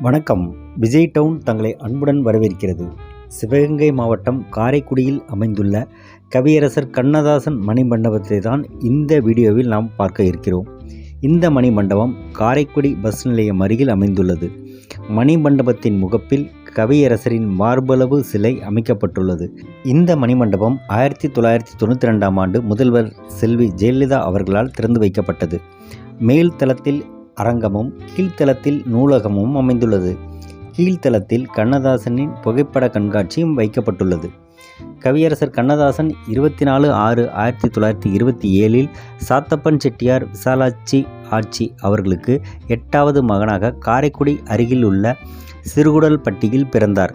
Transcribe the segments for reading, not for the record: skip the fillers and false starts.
வணக்கம். விஜய் டவுன் தங்களை அன்புடன் வரவேற்கிறது. சிவகங்கை மாவட்டம் காரைக்குடியில் அமைந்துள்ள கவியரசர் கண்ணதாசன் மணிமண்டபத்தை தான் இந்த வீடியோவில் நாம் பார்க்க இருக்கிறோம். இந்த மணிமண்டபம் காரைக்குடி பஸ் நிலையம் அருகில் அமைந்துள்ளது. மணிமண்டபத்தின் முகப்பில் கவியரசரின் மார்பளவு சிலை அமைக்கப்பட்டுள்ளது. இந்த மணிமண்டபம் 1992ஆம் ஆண்டு முதல்வர் செல்வி ஜெயலலிதா அவர்களால் திறந்து வைக்கப்பட்டது. மேல் தளத்தில் அரங்கமும் கீழ்த்தளத்தில் நூலகமும் அமைந்துள்ளது. கீழ்த்தளத்தில் கண்ணதாசனின் புகைப்பட கண்காட்சியும் வைக்கப்பட்டுள்ளது. கவியரசர் கண்ணதாசன் 24/6/1927 சாத்தப்பன் செட்டியார் விசாலாட்சி ஆட்சி அவர்களுக்கு 8வது மகனாக காரைக்குடி அருகில் உள்ள சிறுகுடல்பட்டியில் பிறந்தார்.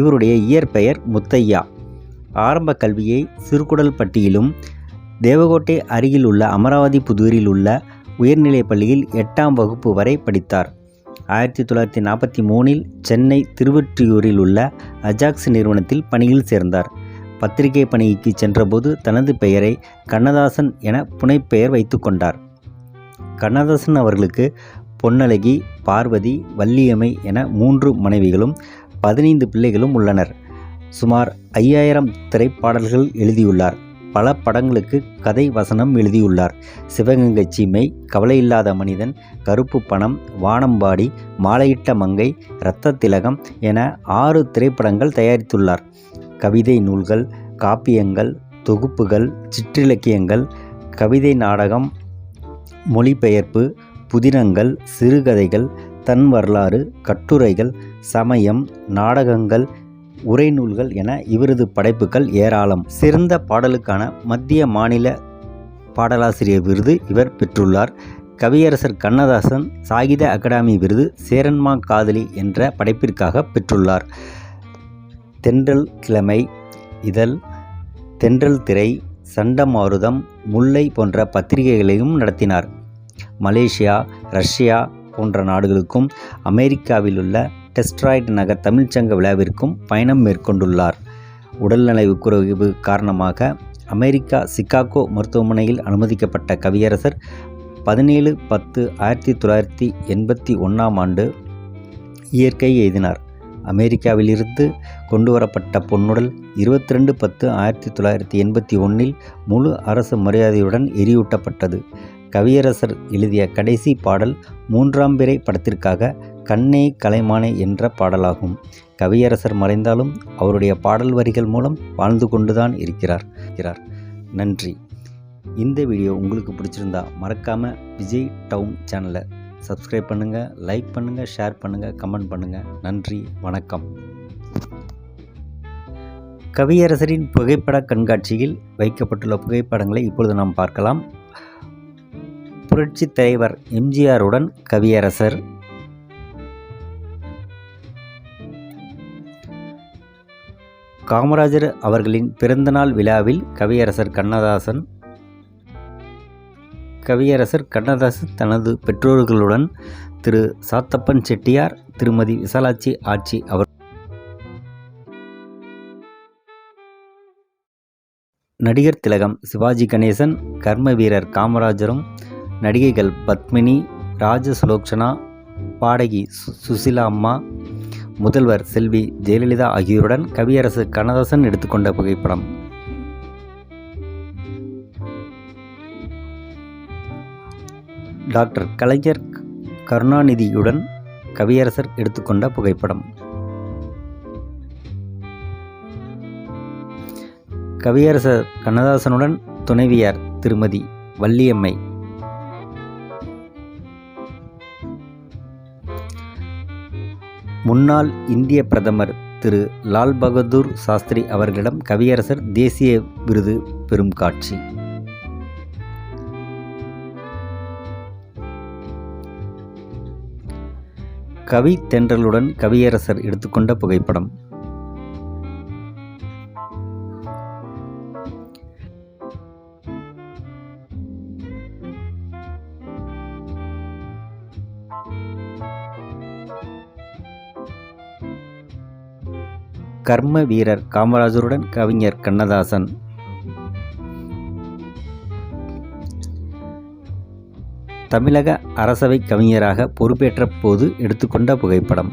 இவருடைய இயற்பெயர் முத்தையா. ஆரம்ப கல்வியை சிறுகுடல்பட்டியிலும் தேவகோட்டை அருகில் உள்ள அமராவதி புதூரில் உள்ள உயர்நிலைப் பள்ளியில் 8ஆம் வகுப்பு வரை படித்தார். 1943இல் சென்னை திருவொற்றியூரில் உள்ள அஜாக்ஸ் நிறுவனத்தில் பணியில் சேர்ந்தார். பத்திரிகை பணிக்கு சென்றபோது தனது பெயரை கண்ணதாசன் என புனைப்பெயர் வைத்து கொண்டார். கண்ணதாசன் அவர்களுக்கு பொன்னழகி, பார்வதி, வள்ளியம்மை என 3 மனைவிகளும் 15 பிள்ளைகளும் உள்ளனர். சுமார் 5000 திரைப்பாடல்கள் எழுதியுள்ளார். பல படங்களுக்கு கதை வசனம் எழுதியுள்ளார். சிவகங்கை சீமை, கவலையில்லாத மனிதன், கருப்பு பணம், வானம்பாடி, மாலையிட்ட மங்கை, இரத்த திலகம் என 6 திரைப்படங்கள் தயாரித்துள்ளார். கவிதை நூல்கள், காப்பியங்கள், தொகுப்புகள், சிற்றிலக்கியங்கள், கவிதை நாடகம், மொழிபெயர்ப்பு, புதினங்கள், சிறுகதைகள், தன் வரலாறு, கட்டுரைகள், சமயம், நாடகங்கள், உரைநூல்கள் என இவரது படைப்புகள் ஏராளம். சிறந்த பாடலுக்கான மத்திய மாநில பாடலாசிரியர் விருது இவர் பெற்றுள்ளார். கவியரசர் கண்ணதாசன் சாகித்ய அகாடமி விருது சேரன்மா காதலி என்ற படைப்பிற்காக பெற்றுள்ளார். தென்றல் கிழமை இதழ், தென்றல் திரை, சண்டமாருதம், முல்லை போன்ற பத்திரிகைகளையும் நடத்தினார். மலேசியா, ரஷ்யா போன்ற நாடுகளுக்கும் அமெரிக்காவில் உள்ள டெஸ்ட்ராய்ட் நகர் தமிழ்ச்சங்க விழாவிற்கும் பயணம் மேற்கொண்டுள்ளார். உடல்நலக் குறைவு காரணமாக அமெரிக்கா சிகாகோ மருத்துவமனையில் அனுமதிக்கப்பட்ட கவியரசர் 17/10/1981ஆம் ஆண்டு இயற்கை எய்தினார். அமெரிக்காவிலிருந்து கொண்டுவரப்பட்ட பொன்னுடல் 22/10/1981இல் முழு அரசு மரியாதையுடன் எரியூட்டப்பட்டது. கவியரசர் எழுதிய கடைசி பாடல் 3ஆம் பிறை படத்திற்காக கண்ணே கலைமானே என்ற பாடலாகும். கவியரசர் மறைந்தாலும் அவருடைய பாடல் வரிகள் மூலம் வாழ்ந்து கொண்டுதான் இருக்கிறார். நன்றி. இந்த வீடியோ உங்களுக்கு பிடிச்சிருந்தா மறக்காமல் விஜய் டவுன் சேனலை சப்ஸ்கிரைப் பண்ணுங்கள், லைக் பண்ணுங்கள், ஷேர் பண்ணுங்கள், கமெண்ட் பண்ணுங்கள். நன்றி, வணக்கம். கவியரசரின் புகைப்பட கண்காட்சியில் வைக்கப்பட்டுள்ள புகைப்படங்களை இப்பொழுது நாம் பார்க்கலாம். புரட்சி தலைவர் எம்ஜிஆருடன் கவியரசர், காமராஜர் அவர்களின் பிறந்தநாள் விழாவில் கவியரசர் கண்ணதாசன் தனது பெற்றோர்களுடன், திரு சாத்தப்பன் செட்டியார், திருமதி விசாலாட்சி ஆட்சி அவர், நடிகர் திலகம் சிவாஜி கணேசன், கர்ம வீரர் காமராஜரும், நடிகைகள் பத்மினி, ராஜசுலோச்சனா, பாடகி சுசிலா அம்மா, முதல்வர் செல்வி ஜெயலலிதா ஆகியோருடன் கவியரசர் கண்ணதாசன் எடுத்துக்கொண்ட புகைப்படம். டாக்டர் கலைஞர் கருணாநிதியுடன் கவியரசர் எடுத்துக்கொண்ட புகைப்படம். கவியரசர் கண்ணதாசனுடன் துணைவியார் திருமதி வள்ளியம்மை. முன்னாள் இந்திய பிரதமர் திரு லால் பகதூர் சாஸ்திரி அவர்களிடம் கவியரசர் தேசிய விருது பெறும் காட்சி. கவி தென்றலுடன் கவியரசர் எடுத்துக்கொண்ட புகைப்படம். கர்ம வீரர் காமராஜருடன் கவிஞர் கண்ணதாசன். தமிழக அரசவை கவிஞராக பொறுப்பேற்ற போது எடுத்துக்கொண்ட புகைப்படம்.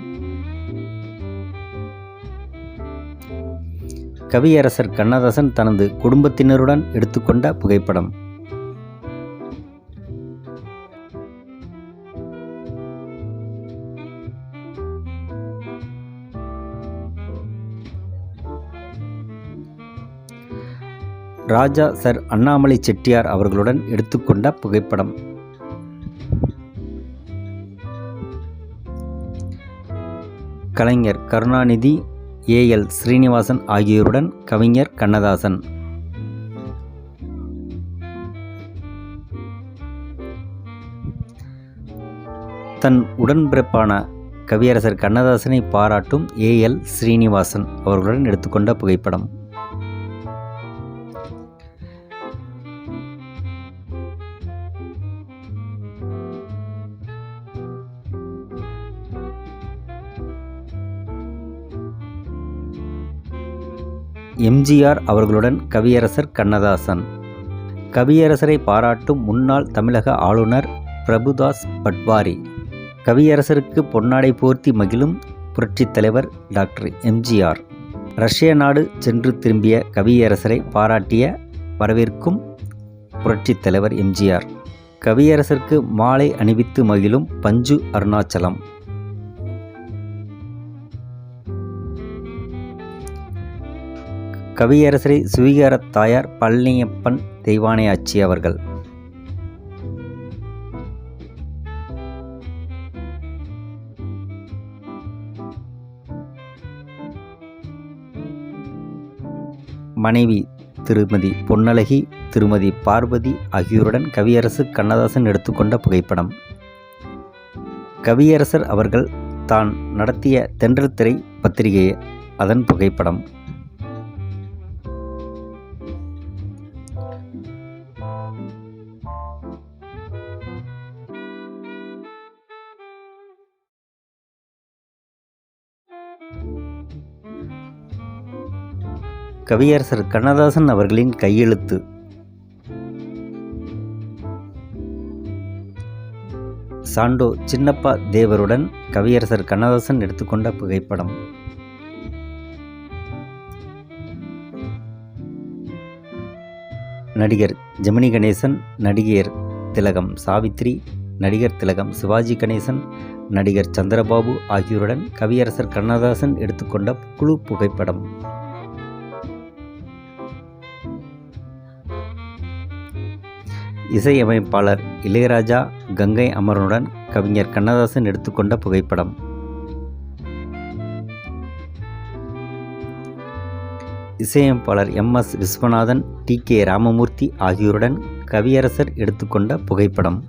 கவியரசர் கண்ணதாசன் தனது குடும்பத்தினருடன் எடுத்துக்கொண்ட புகைப்படம். ராஜா சர் அண்ணாமலை செட்டியார் அவர்களுடன் எடுத்துக்கொண்ட புகைப்படம். கலைஞர் கருணாநிதி, ஏ.எல். ஸ்ரீனிவாசன் ஆகியோருடன் கவிஞர் கண்ணதாசன். தன் உடன்பிறப்பான கவியரசர் கண்ணதாசனை பாராட்டும் ஏ.எல். ஸ்ரீனிவாசன் அவர்களுடன் எடுத்துக்கொண்ட புகைப்படம். எம்.ஜி.ஆர். அவர்களுடன் கவியரசர் கண்ணதாசன். கவியரசரை பாராட்டும் முன்னாள் தமிழக ஆளுநர் பிரபுதாஸ் பட்வாரி. கவியரசருக்கு பொன்னாடை போர்த்தி மகிழும் புரட்சித் தலைவர் டாக்டர் எம்.ஜி.ஆர். ரஷ்ய நாடு சென்று திரும்பிய கவியரசரை பாராட்டிய வரவேற்கும் புரட்சித் தலைவர் எம்.ஜி.ஆர். கவியரசருக்கு மாலை அணிவித்து மகிழும் பஞ்சு அருணாச்சலம். கவியரசரை சுவீகார தாயார் பழனியப்பன் தெய்வானையாச்சி அவர்கள். மனைவி திருமதி பொன்னழகி, திருமதி பார்வதி ஆகியோருடன் கவியரசு கண்ணதாசன் எடுத்துக்கொண்ட புகைப்படம். கவியரசர் அவர்கள் தான் நடத்திய தென்றல் திரை பத்திரிகை அதன் புகைப்படம். கவியரசர் கண்ணதாசன் அவர்களின் கையெழுத்து. சாண்டோ சின்னப்பா தேவருடன் கவியரசர் கண்ணதாசன் எடுத்துக்கொண்ட புகைப்படம். நடிகர் ஜெமினி கணேசன், நடிகர் திலகம் சாவித்ரி, நடிகர் திலகம் சிவாஜி கணேசன், நடிகர் சந்திரபாபு ஆகியோருடன் கவியரசர் கண்ணதாசன் எடுத்துக்கொண்ட குழு புகைப்படம். இசையமைப்பாளர் இளையராஜா, கங்கை அமரனுடன் கவிஞர் கண்ணதாசன் எடுத்துக்கொண்ட புகைப்படம். இசையமைப்பாளர் எம்.எஸ். விஸ்வநாதன், டி.கே. ராமமூர்த்தி ஆகியோருடன் கவியரசர் எடுத்துக்கொண்ட புகைப்படம்.